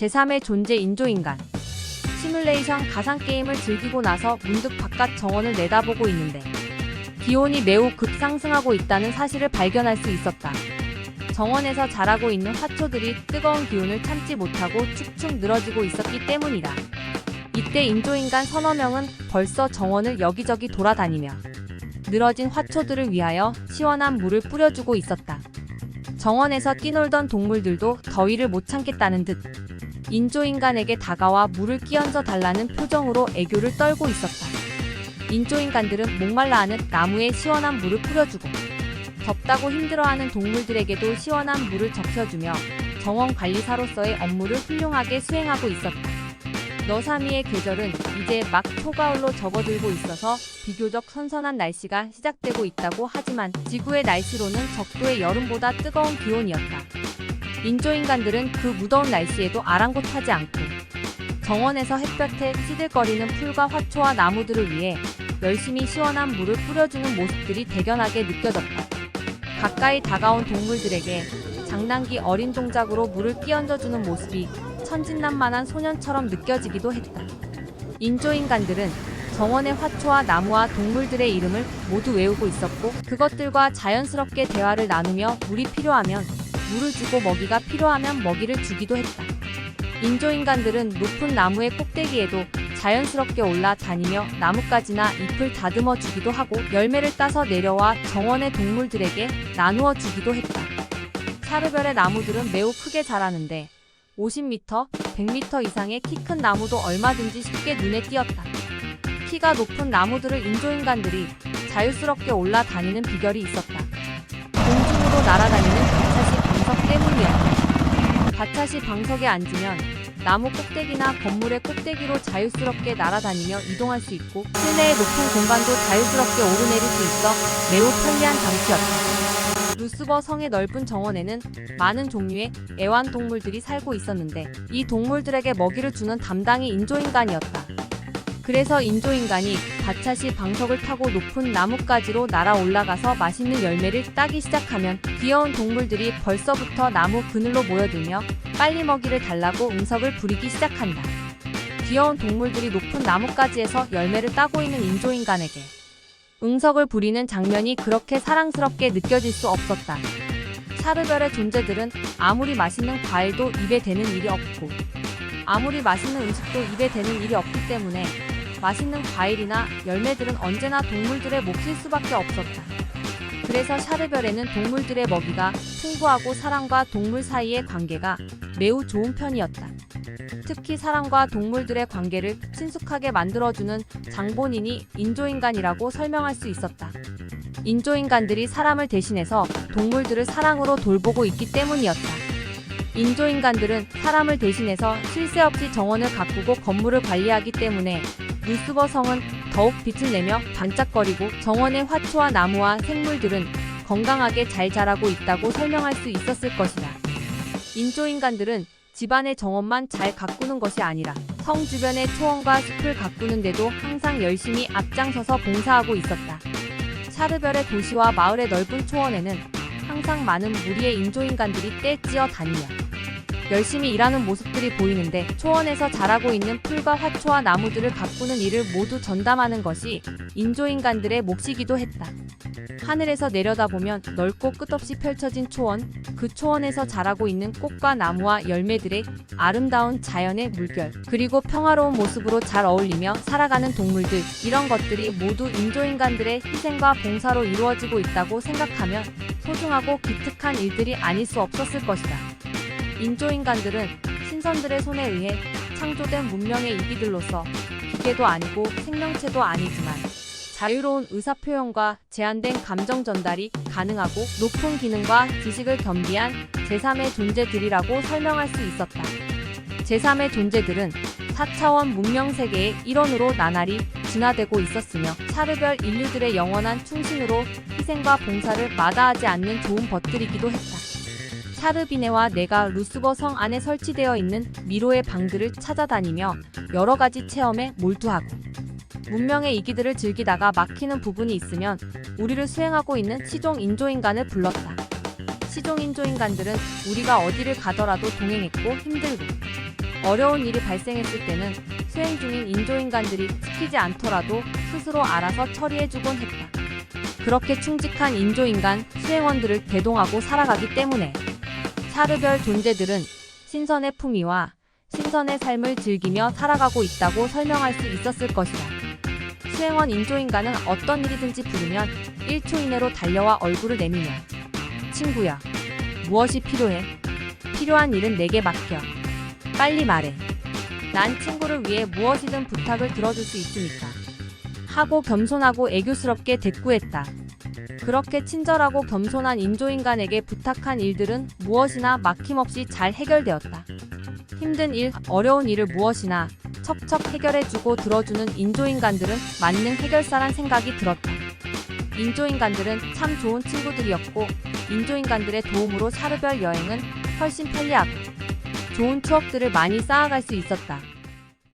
제3의 존재 인조인간. 시뮬레이션 가상게임을 즐기고 나서 문득 바깥 정원을 내다보고 있는데 기온이 매우 급상승하고 있다는 사실을 발견할 수 있었다. 정원에서 자라고 있는 화초들이 뜨거운 기온을 참지 못하고 축축 늘어지고 있었기 때문이다. 이때 인조인간 서너 명은 벌써 정원을 여기저기 돌아다니며 늘어진 화초들을 위하여 시원한 물을 뿌려주고 있었다. 정원에서 뛰놀던 동물들도 더위를 못 참겠다는 듯 인조인간에게 다가와 물을 끼얹어 달라는 표정으로 애교를 떨고 있었다. 인조인간들은 목말라하는 나무에 시원한 물을 뿌려주고 덥다고 힘들어하는 동물들에게도 시원한 물을 적셔주며 정원 관리사로서의 업무를 훌륭하게 수행하고 있었다. 너사미의 계절은 이제 막 초가을로 접어들고 있어서 비교적 선선한 날씨가 시작되고 있다고 하지만 지구의 날씨로는 적도의 여름보다 뜨거운 기온이었다. 인조인간들은 그 무더운 날씨에도 아랑곳하지 않고 정원에서 햇볕에 시들거리는 풀과 화초와 나무들을 위해 열심히 시원한 물을 뿌려주는 모습들이 대견하게 느껴졌다. 가까이 다가온 동물들에게 장난기 어린 동작으로 물을 끼얹어주는 모습이 천진난만한 소년처럼 느껴지기도 했다. 인조인간들은 정원의 화초와 나무와 동물들의 이름을 모두 외우고 있었고 그것들과 자연스럽게 대화를 나누며 물이 필요하면 물을 주고 먹이가 필요하면 먹이를 주기도 했다. 인조인간들은 높은 나무의 꼭대기에도 자연스럽게 올라다니며 나뭇가지나 잎을 다듬어 주기도 하고 열매를 따서 내려와 정원의 동물들에게 나누어 주기도 했다. 샤르별의 나무들은 매우 크게 자라는데 50m, 100m 이상의 키 큰 나무도 얼마든지 쉽게 눈에 띄었다. 키가 높은 나무들을 인조인간들이 자유스럽게 올라다니는 비결이 있었다. 공중으로 날아다니는 가차시 방석 때문이었다. 가차시 방석에 앉으면 나무 꼭대기나 건물의 꼭대기로 자유스럽게 날아다니며 이동할 수 있고 실내의 높은 공간도 자유스럽게 오르내릴 수 있어 매우 편리한 장치였다. 루스버 성의 넓은 정원에는 많은 종류의 애완동물들이 살고 있었는데 이 동물들에게 먹이를 주는 담당이 인조인간이었다. 그래서 인조인간이 가차시 방석을 타고 높은 나뭇가지로 날아 올라가서 맛있는 열매를 따기 시작하면 귀여운 동물들이 벌써부터 나무 그늘로 모여들며 빨리 먹이를 달라고 응석을 부리기 시작한다. 귀여운 동물들이 높은 나뭇가지에서 열매를 따고 있는 인조인간에게 응석을 부리는 장면이 그렇게 사랑스럽게 느껴질 수 없었다. 샤르별의 존재들은 아무리 맛있는 과일도 입에 대는 일이 없고 아무리 맛있는 음식도 입에 대는 일이 없기 때문에 맛있는 과일이나 열매들은 언제나 동물들의 몫일 수밖에 없었다. 그래서 샤르별에는 동물들의 먹이가 풍부하고 사람과 동물 사이의 관계가 매우 좋은 편이었다. 특히 사람과 동물들의 관계를 친숙하게 만들어주는 장본인이 인조인간이라고 설명할 수 있었다. 인조인간들이 사람을 대신해서 동물들을 사랑으로 돌보고 있기 때문이었다. 인조인간들은 사람을 대신해서 쉴 새 없이 정원을 가꾸고 건물을 관리하기 때문에 루스버 성은 더욱 빛을 내며 반짝거리고 정원의 화초와 나무와 생물들은 건강하게 잘 자라고 있다고 설명할 수 있었을 것이다. 인조인간들은 집안의 정원만 잘 가꾸는 것이 아니라 성 주변의 초원과 숲을 가꾸는데도 항상 열심히 앞장서서 봉사하고 있었다. 샤르별의 도시와 마을의 넓은 초원에는 항상 많은 무리의 인조인간들이 떼찌어 다니며 열심히 일하는 모습들이 보이는데 초원에서 자라고 있는 풀과 화초와 나무들을 가꾸는 일을 모두 전담하는 것이 인조인간들의 몫이기도 했다. 하늘에서 내려다보면 넓고 끝없이 펼쳐진 초원, 그 초원에서 자라고 있는 꽃과 나무와 열매들의 아름다운 자연의 물결, 그리고 평화로운 모습으로 잘 어울리며 살아가는 동물들, 이런 것들이 모두 인조인간들의 희생과 봉사로 이루어지고 있다고 생각하면 소중하고 기특한 일들이 아닐 수 없었을 것이다. 인조인간들은 신선들의 손에 의해 창조된 문명의 이기들로서 기계도 아니고 생명체도 아니지만 자유로운 의사표현과 제한된 감정 전달이 가능하고 높은 기능과 지식을 겸비한 제3의 존재들이라고 설명할 수 있었다. 제3의 존재들은 4차원 문명 세계의 일원으로 나날이 진화되고 있었으며 샤르별 인류들의 영원한 충신으로 희생과 봉사를 마다하지 않는 좋은 벗들이기도 했다. 샤르비네와 내가 루스버 성 안에 설치되어 있는 미로의 방들을 찾아다니며 여러 가지 체험에 몰두하고 문명의 이기들을 즐기다가 막히는 부분이 있으면 우리를 수행하고 있는 시종 인조인간을 불렀다. 시종 인조인간들은 우리가 어디를 가더라도 동행했고 힘들고 어려운 일이 발생했을 때는 수행 중인 인조인간들이 지키지 않더라도 스스로 알아서 처리해주곤 했다. 그렇게 충직한 인조인간 수행원들을 대동하고 살아가기 때문에 사르별 존재들은 신선의 품위와 신선의 삶을 즐기며 살아가고 있다고 설명할 수 있었을 것이다. 수행원 인조인간은 어떤 일이든지 부르면 1초 이내로 달려와 얼굴을 내밀며 친구야, 무엇이 필요해? 필요한 일은 내게 맡겨. 빨리 말해. 난 친구를 위해 무엇이든 부탁을 들어줄 수 있으니까. 하고 겸손하고 애교스럽게 대꾸했다. 그렇게 친절하고 겸손한 인조인간에게 부탁한 일들은 무엇이나 막힘없이 잘 해결되었다. 힘든 일, 어려운 일을 무엇이나 척척 해결해주고 들어주는 인조인간들은 만능 해결사란 생각이 들었다. 인조인간들은 참 좋은 친구들이었고 인조인간들의 도움으로 사르별 여행은 훨씬 편리하고 좋은 추억들을 많이 쌓아갈 수 있었다.